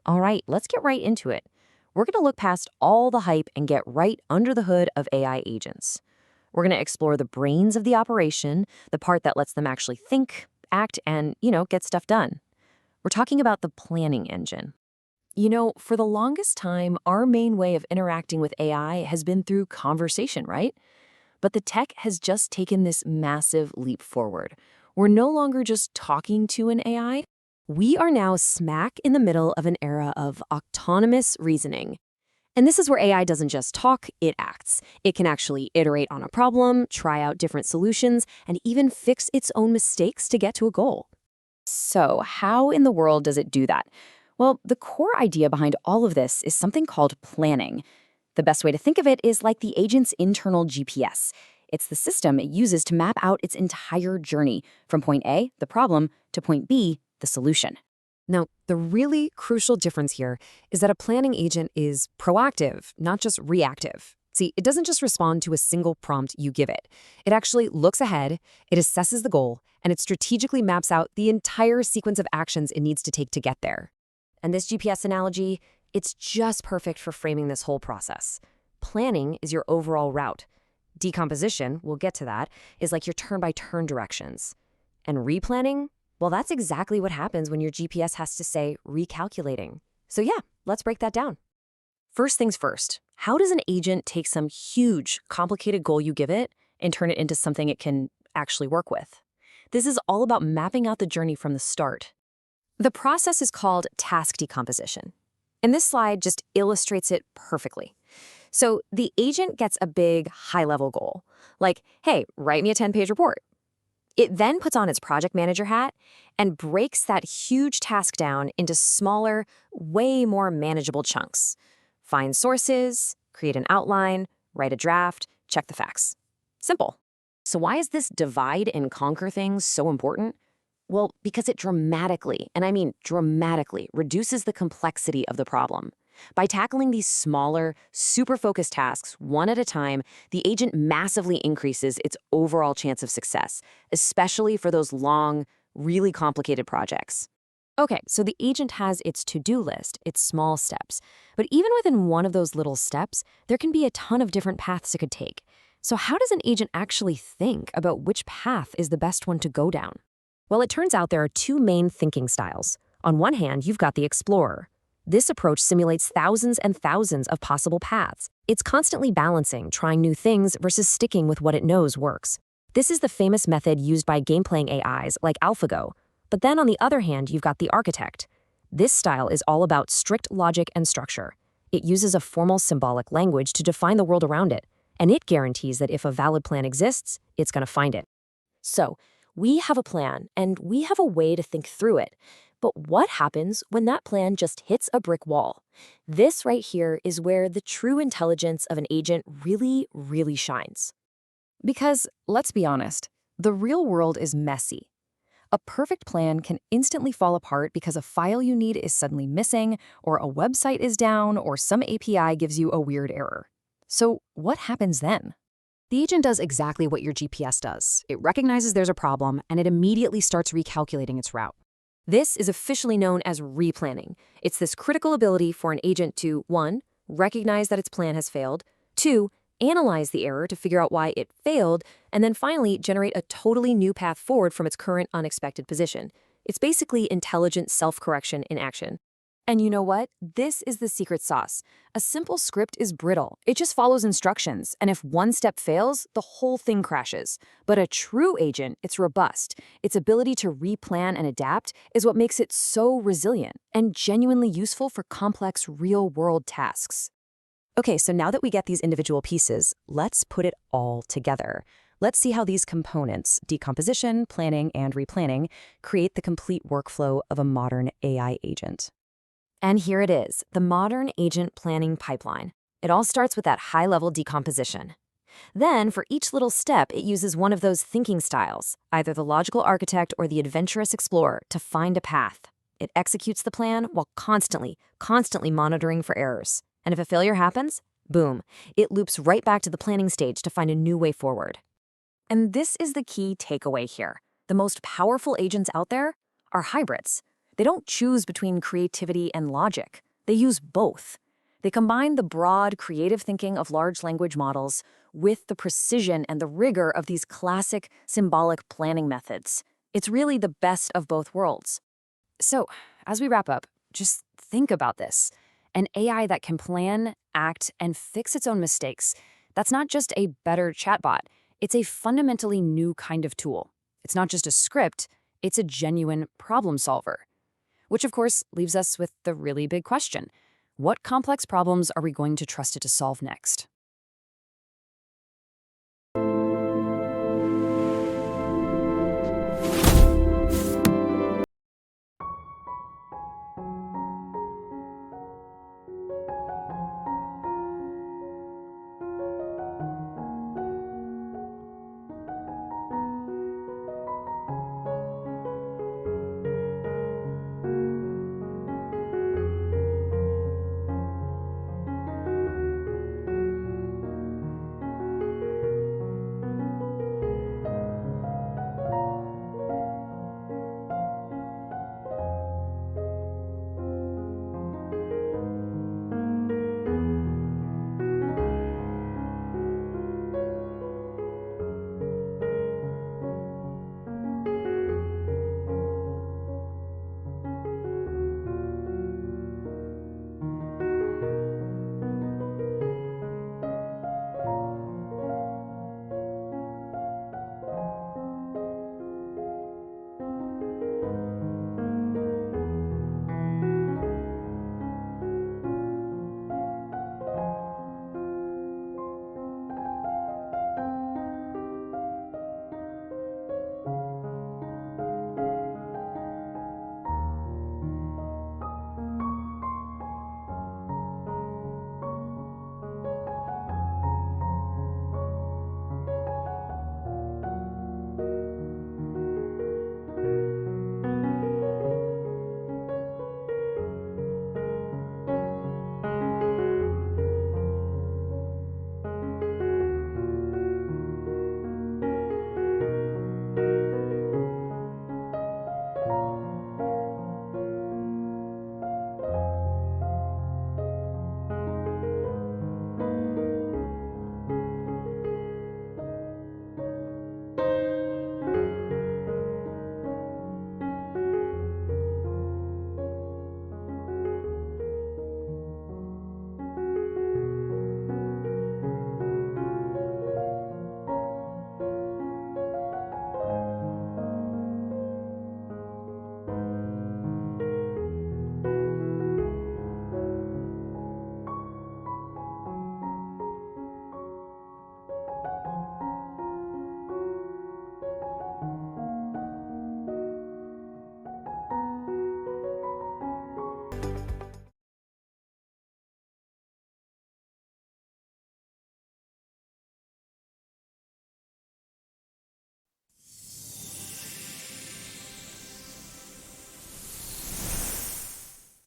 All right, let's get right into it. We're going to look past all the hype and get right under the hood of AI agents. We're going to explore the brains of the operation, the part that lets them actually think, act, and, get stuff done. We're talking about the planning engine. For the longest time, our main way of interacting with AI has been through conversation, right? But the tech has just taken this massive leap forward. We're no longer just talking to an AI. We are now smack in the middle of an era of autonomous reasoning. And this is where AI doesn't just talk, it acts. It can actually iterate on a problem, try out different solutions, and even fix its own mistakes to get to a goal. So, how in the world does it do that? Well, the core idea behind all of this is something called planning. The best way to think of it is like the agent's internal GPS. It's the system it uses to map out its entire journey from point A, the problem, to point B, the solution. Now, the really crucial difference here is that a planning agent is proactive, not just reactive. See, it doesn't just respond to a single prompt you give it. It actually looks ahead, it assesses the goal, and it strategically maps out the entire sequence of actions it needs to take to get there. And this GPS analogy, it's just perfect for framing this whole process. Planning is your overall route. Decomposition, we'll get to that, is like your turn-by-turn directions. And replanning? Well, that's exactly what happens when your GPS has to say recalculating. So yeah, let's break that down. First things first, how does an agent take some huge, complicated goal you give it and turn it into something it can actually work with? This is all about mapping out the journey from the start. The process is called task decomposition. And this slide just illustrates it perfectly. So the agent gets a big, high-level goal, like, hey, write me a 10-page report. It then puts on its project manager hat and breaks that huge task down into smaller, way more manageable chunks. Find sources, create an outline, write a draft, check the facts. Simple. So why is this divide and conquer thing so important? Well, because it dramatically, and I mean dramatically, reduces the complexity of the problem. By tackling these smaller, super-focused tasks one at a time, the agent massively increases its overall chance of success, especially for those long, really complicated projects. Okay, so the agent has its to-do list, its small steps. But even within one of those little steps, there can be a ton of different paths it could take. So how does an agent actually think about which path is the best one to go down? Well, it turns out there are two main thinking styles. On one hand, you've got the explorer. This approach simulates thousands and thousands of possible paths. It's constantly balancing, trying new things versus sticking with what it knows works. This is the famous method used by game-playing AIs like AlphaGo. But then on the other hand, you've got the architect. This style is all about strict logic and structure. It uses a formal symbolic language to define the world around it, and it guarantees that if a valid plan exists, it's going to find it. So, we have a plan, and we have a way to think through it. But what happens when that plan just hits a brick wall? This right here is where the true intelligence of an agent really, really shines. Because, let's be honest, the real world is messy. A perfect plan can instantly fall apart because a file you need is suddenly missing, or a website is down, or some API gives you a weird error. So what happens then? The agent does exactly what your GPS does. It recognizes there's a problem, and it immediately starts recalculating its route. This is officially known as replanning. It's this critical ability for an agent to, 1, recognize that its plan has failed, 2, analyze the error to figure out why it failed, and then finally generate a totally new path forward from its current unexpected position. It's basically intelligent self-correction in action. And you know what? This is the secret sauce. A simple script is brittle. It just follows instructions, and if one step fails, the whole thing crashes. But a true agent, it's robust. Its ability to replan and adapt is what makes it so resilient and genuinely useful for complex real-world tasks. Okay, so now that we get these individual pieces, let's put it all together. Let's see how these components, decomposition, planning, and replanning, create the complete workflow of a modern AI agent. And here it is, the modern agent planning pipeline. It all starts with that high-level decomposition. Then, for each little step, it uses one of those thinking styles, either the logical architect or the adventurous explorer, to find a path. It executes the plan while constantly monitoring for errors. And if a failure happens, boom, it loops right back to the planning stage to find a new way forward. And this is the key takeaway here. The most powerful agents out there are hybrids. They don't choose between creativity and logic. They use both. They combine the broad, creative thinking of large language models with the precision and the rigor of these classic symbolic planning methods. It's really the best of both worlds. So, as we wrap up, just think about this. An AI that can plan, act, and fix its own mistakes, that's not just a better chatbot. It's a fundamentally new kind of tool. It's not just a script, it's a genuine problem solver. Which, of course, leaves us with the really big question. What complex problems are we going to trust it to solve next?